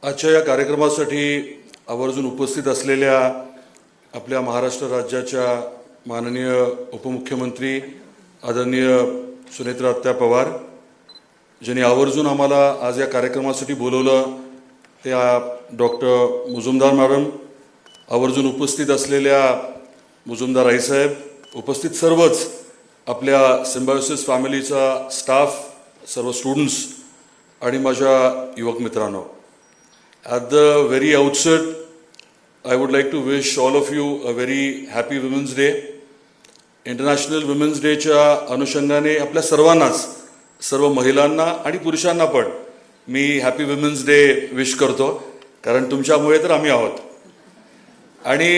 आजच्या या कार्यक्रमासाठी आवर्जून उपस्थित असलेल्या आपल्या महाराष्ट्र राज्याच्या माननीय उपमुख्यमंत्री आदरणीय सुनेत्रा आत्या पवार, ज्यांनी आवर्जून आम्हाला आज या कार्यक्रमासाठी बोलवलं, त्या डॉक्टर मुजुमदार मॅडम, आवर्जून उपस्थित असलेल्या मुजुमदार आईसाहेब, उपस्थित सर्वच आपल्या सिम्बायोसिस फॅमिलीचा स्टाफ, सर्व स्टुडंट्स आणि माझ्या युवक मित्रांनो, at the very outset, I would like to wish all of you a very happy Women's Day. International women's डेच्या अनुषंगाने आपल्या सर्वांनाच, सर्व महिलांना आणि पुरुषांना पण मी हॅपी वुमेन्स डे विश करतो, कारण तुमच्यामुळे तर आम्ही आहोत. आणि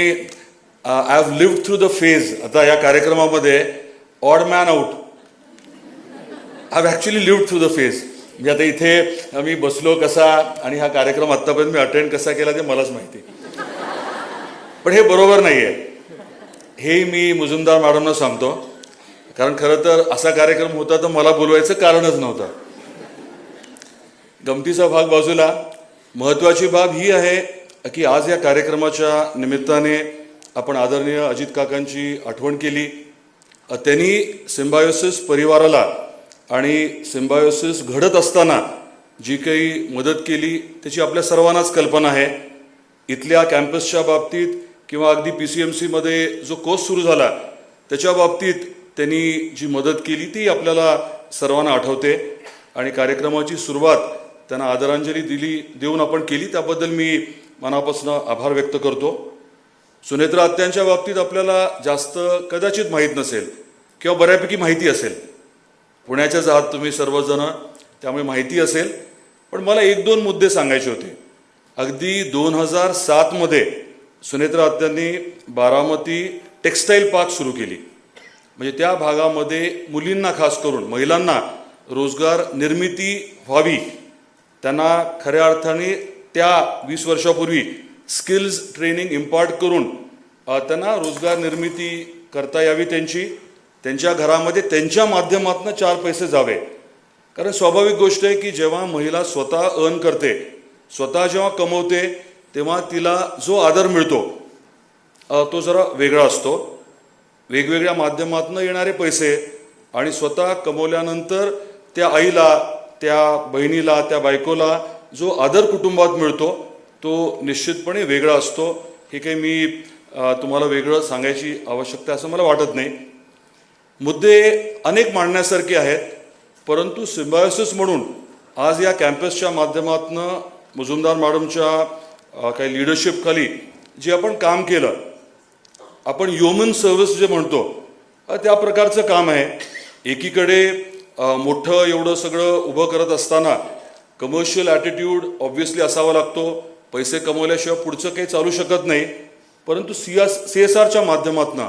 I have lived through the phase. आता या कार्यक्रमामध्ये odd man out, I have actually lived through the phase. म्हणजे आता इथे मी बसलो कसा आणि हा कार्यक्रम आत्तापर्यंत मी अटेंड कसा केला ते मलाच माहिती, पण हे बरोबर नाही आहे. हे मी मुजुमदार मॅडमना सांगतो, कारण खरं तर असा कार्यक्रम होता तर मला बोलवायचं कारणच नव्हतं. गमतीचा भाग बाजूला, महत्त्वाची बाब ही आहे की आज या कार्यक्रमाच्या निमित्ताने आपण आदरणीय अजित काकांची आठवण केली. त्यांनी सिम्बायोसिस परिवाराला आणि सिम्बायोसिस घडत असताना जी काही मदत केली त्याची आपल्या सर्वांनाच कल्पना आहे. इथल्या कॅम्पसच्या बाबतीत किंवा अगदी PCMCमध्ये जो कोर्स सुरू झाला त्याच्या बाबतीत त्यांनी जी मदत केली ती आपल्याला सर्वांना आठवते. आणि कार्यक्रमाची सुरुवात त्यांना आदरांजली देऊन आपण केली, त्याबद्दल मी मनापासून आभार व्यक्त करतो. सुनेत्रा आत्यांच्या बाबतीत आपल्याला जास्त कदाचित माहीत नसेल किंवा बऱ्यापैकी माहिती असेल. पुण्याच्याच आहात तुम्ही सर्वजण, त्यामुळे माहिती असेल. पण मला 1-2 मुद्दे सांगायचे होते. अगदी 2007मध्ये सुनेत्रा आत्यांनी बारामती टेक्स्टाईल पार्क सुरू केली. म्हणजे त्या भागामध्ये मुलींना, खास करून महिलांना रोजगार निर्मिती व्हावी, त्यांना खऱ्या अर्थाने त्या 20 वर्षापूर्वी स्किल्स ट्रेनिंग इम्पार्ट करून त्यांना रोजगार निर्मिती करता यावी, त्यांच्या घरामध्ये त्यांच्या माध्यमातून 4 पैसे जावे. कारण स्वाभाविक गोष्ट आहे की जेव्हा महिला स्वतः अर्न करते, स्वतः जेव्हा कमवते, तेव्हा तिला जो आदर मिळतो तो जरा वेगळा असतो. वेगवेगळ्या माध्यमातून येणारे पैसे आणि स्वतः कमवल्यानंतर त्या आईला, त्या बहिणीला, त्या बायकोला जो आदर कुटुंबात मिळतो तो निश्चितपणे वेगळा असतो. हे काही मी तुम्हाला वेगळं सांगायची आवश्यकता असं मला वाटत नाही. मुद्दे अनेक मांडण्यासारखे आहेत, परंतु सिम्बायोसिस म्हणून आज या कॅम्पसच्या माध्यमातून मुजुमदार मॅडमच्या काही लिडरशिपखाली जे आपण काम केलं, आपण ह्युमन सर्व्हिस जे म्हणतो त्या प्रकारचं काम आहे. एकीकडे मोठं एवढं सगळं उभं करत असताना कमर्शियल ॲटिट्यूड ऑब्व्हियसली असावा लागतो. पैसे कमवल्याशिवाय पुढचं काही चालू शकत नाही. परंतु CSRच्या माध्यमातून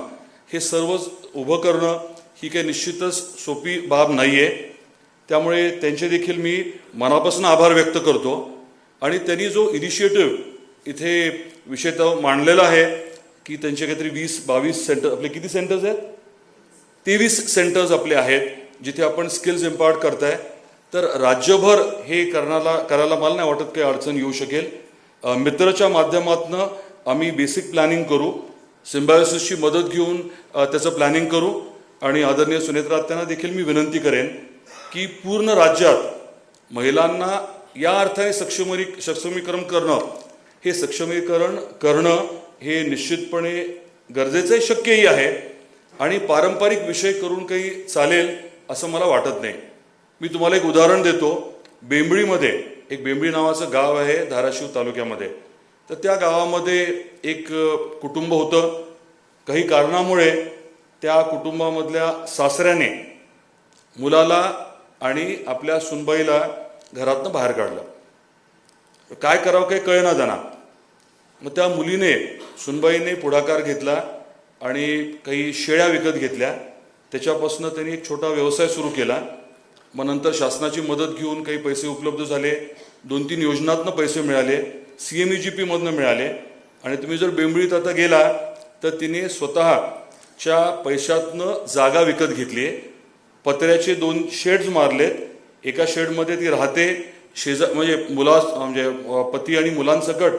हे सर्व उभं करणं ही काही निश्चितच सोपी बाब नाही आहे. त्यामुळे त्यांचे देखील मी मनापासून आभार व्यक्त करतो. आणि त्यांनी जो इनिशिएटिव्ह इथे विषयतः मांडलेला आहे की त्यांचे काहीतरी 20-22 सेंटर, आपले किती सेंटर्स आहेत? 23 सेंटर्स आपले आहेत जिथे आपण स्किल्स इम्पार्ट करताय. तर राज्यभर हे करायला मला नाही वाटत काही अडचण येऊ शकेल. मित्रच्या माध्यमातून आम्ही बेसिक प्लॅनिंग करू, सिम्बायोसिसची मदत घेऊन त्याचं प्लॅनिंग करू. आणि आदरणीय सुनेत्रा आत्यांना देखील मी विनंती करेन की पूर्ण राज्यात महिलांना या अर्थाने सक्षमीकरण करणं हे निश्चितपणे गरजेचं, शक्यही आहे. आणि पारंपरिक विषय करून काही चालेल असं मला वाटत नाही. मी तुम्हाला एक उदाहरण देतो. बेंबळीमध्ये एक बेंबळी नावाचं गाव आहे धाराशिव तालुक्यामध्ये. तर त्या गावामध्ये एक कुटुंब होतं. काही कारणामुळे त्या कुटुंबामधल्या सासऱ्याने मुलाला आणि आपल्या सुनबाईला घरातनं बाहेर काढलं. काय करावं काही कळेना त्यांना. मग त्या मुलीने, सुनबाईने पुढाकार घेतला आणि काही शेळ्या विकत घेतल्या. त्याच्यापासून त्यांनी एक छोटा व्यवसाय सुरू केला. मग नंतर शासनाची मदत घेऊन काही पैसे उपलब्ध झाले. 2-3 योजनातनं पैसे मिळाले, CMEGP मधनं मिळाले. आणि तुम्ही जर बेंबळीत आता गेला तर तिने स्वतःच्या पैशातनं जागा विकत घेतली. पत्र्याचे 2 शेड्स मारलेत. एका शेडमध्ये ती राहते, म्हणजे म्हणजे पती आणि मुलांसकट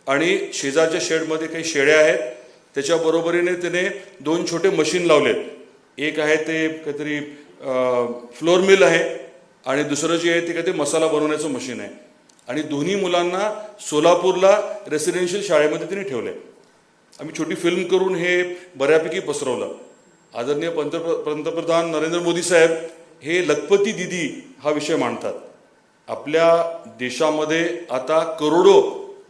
आणि शेजारच्या शेडमध्ये काही शेळ्या आहेत, त्याच्या बरोबरीने त्याने 2 छोटे मशीन लावलेत. एक आहे ते काहीतरी फ्लोर मिल आहे आणि दुसरं जे आहे ते काहीतरी मसाला बनवण्याचं मशीन आहे. आणि दोन्ही मुलांना सोलापूरला रेसिडेन्शियल शाळेमध्ये त्यांनी ठेवले. आम्ही छोटी फिल्म करून हे बऱ्यापैकी पसरवलं. आदरणीय पंतप्रधान नरेंद्र मोदी साहेब हे लखपती दिदी हा विषय मांडतात. आपल्या देशामध्ये आता करोडो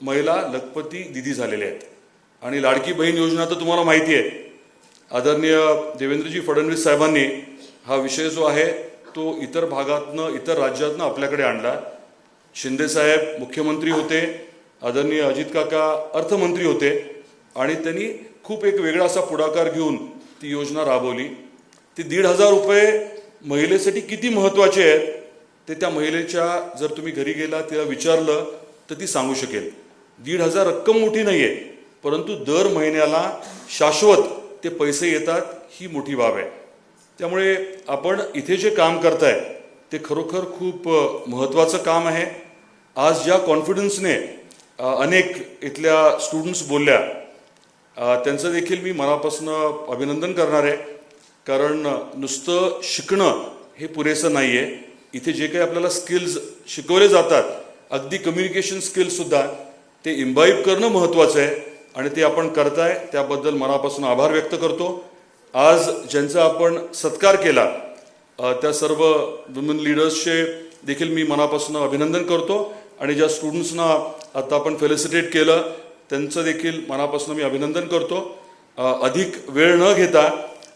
महिला लखपती दिदी झालेल्या आहेत. आणि लाडकी बहीण योजना तर तुम्हाला माहिती आहे. आदरणीय देवेंद्रजी फडणवीस साहेबांनी हा विषय जो आहे तो इतर भागातनं, इतर राज्यातनं आपल्याकडे आणला. शिंदेसाहेब मुख्यमंत्री होते, आदरणीय अजित काका अर्थमंत्री होते आणि त्यांनी खूप एक वेगळा असा पुढाकार घेऊन ती योजना राबवली. ती 1,500 रुपये महिलेसाठी किती महत्त्वाचे आहेत ते त्या महिलेच्या जर तुम्ही घरी गेला तिला विचारलं तर ती सांगू शकेल. 1,500 रक्कम मोठी नाही आहे, परंतु दर महिन्याला शाश्वत ते पैसे येतात, ही मोठी बाब आहे. त्यामुळे आपण इथे जे काम करताय ते खरोखर खूप महत्त्वाचं काम आहे. आज ज्या कॉन्फिडन्सने अनेक इथल्या स्टुडंट्स बोलल्या त्यांचं देखील मी मनापासून अभिनंदन करणार आहे. कारण नुसतं शिकणं हे पुरेसं नाही आहे. इथे जे काही आपल्याला स्किल्स शिकवले जातात, अगदी कम्युनिकेशन स्किल्ससुद्धा ते इम्बाईब करणं महत्त्वाचं आहे आणि ते आपण करताय त्याबद्दल मनापासून आभार व्यक्त करतो. आज ज्यांचा आपण सत्कार केला त्या सर्व वुमन लीडर्सचे देखील मी मनापासून अभिनंदन करतो आणि ज्या स्टुडंट्सना आता आपण फेलिसिटेट केलं त्यांचं देखील मनापासून मी अभिनंदन करतो. अधिक वेळ न घेता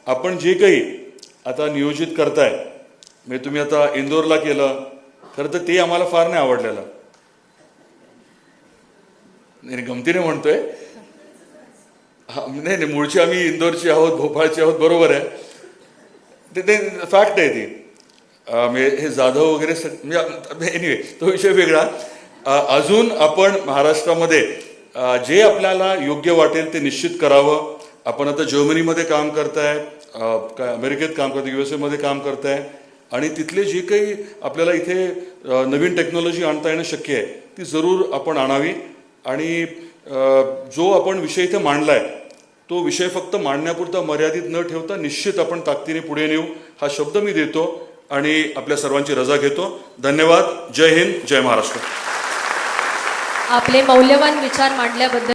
आपण जे काही आता नियोजित करताय, म्हणजे तुम्ही आता इंदोरला केलं, खरं तर ते आम्हाला फार नाही आवडलेलं. नाही गमतीने म्हणतोय, नाही मूळची आम्ही इंदोरची आहोत, भोपाळची आहोत, बरोबर आहे, ते फॅक्ट आहे ती. हे जाधव वगैरे म्हणजे एनिवे तो विषय वेगळा. अजून आपण महाराष्ट्रामध्ये जे आपल्याला योग्य वाटेल ते निश्चित करावं. आपण आता जर्मनीमध्ये काम करताय, अमेरिकेत काम करताय, USA मध्ये काम करताय आणि तिथले जे काही आपल्याला इथे नवीन टेक्नॉलॉजी आणता येणं शक्य आहे ती जरूर आपण आणावी. आणि जो आपण विषय इथे मांडलाय तो विषय फक्त मांडण्यापुरता मर्यादित न ठेवता निश्चित आपण ताकदीने पुढे नेऊ हा शब्द मी देतो आणि आपल्या सर्वांची रजा घेतो. धन्यवाद. जय हिंद, जय महाराष्ट्र. आपले मौल्यवान विचार मांडल्याबद्दल